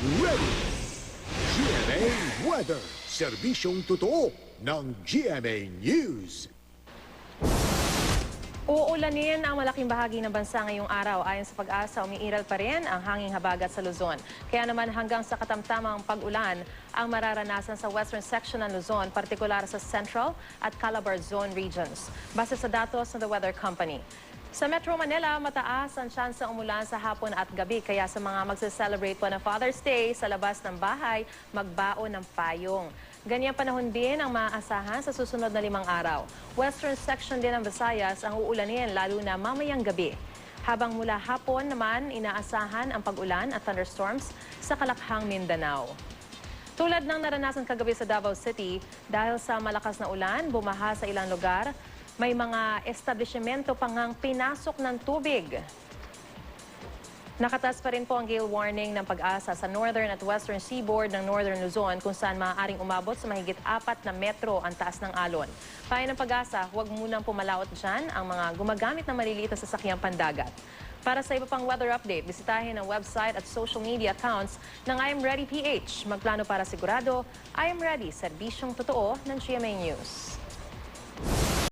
Ready! GMA Weather. Serbisyong totoo ng GMA News. Uulanin ang malaking bahagi ng bansa ngayong araw. Ayon sa Pag-asa, umiiral pa rin ang hanging habagat sa Luzon. Kaya naman hanggang sa katamtamang pag-ulan ang mararanasan sa western section ng Luzon, partikular sa Central at Calabar Zone regions. Base sa datos ng The Weather Company. Sa Metro Manila, mataas ang tsansang umulan sa hapon at gabi. Kaya sa mga magse-celebrate po ng Father's Day sa labas ng bahay, magbaon ng payong. Ganyang panahon din ang maaasahan sa susunod na 5 araw. Western section din ng Visayas ang uulanin lalo na mamayang gabi. Habang mula hapon naman, inaasahan ang pag-ulan at thunderstorms sa Kalakhang, Mindanao. Tulad ng naranasan kagabi sa Davao City, dahil sa malakas na ulan, bumaha sa ilang lugar, may mga establishmento pang ngang pinasok ng tubig. Nakataas pa rin po ang gale warning ng Pag-asa sa northern at western seaboard ng northern Luzon kung saan maaaring umabot sa mahigit 4 na metro ang taas ng alon. Payo ng Pag-asa, huwag munang pumalaot dyan ang mga gumagamit ng maliliit na sasakyang pandagat. Para sa iba pang weather update, bisitahin ang website at social media accounts ng I Am Ready PH. Magplano para sigurado, I Am Ready, serbisyong totoo ng GMA News.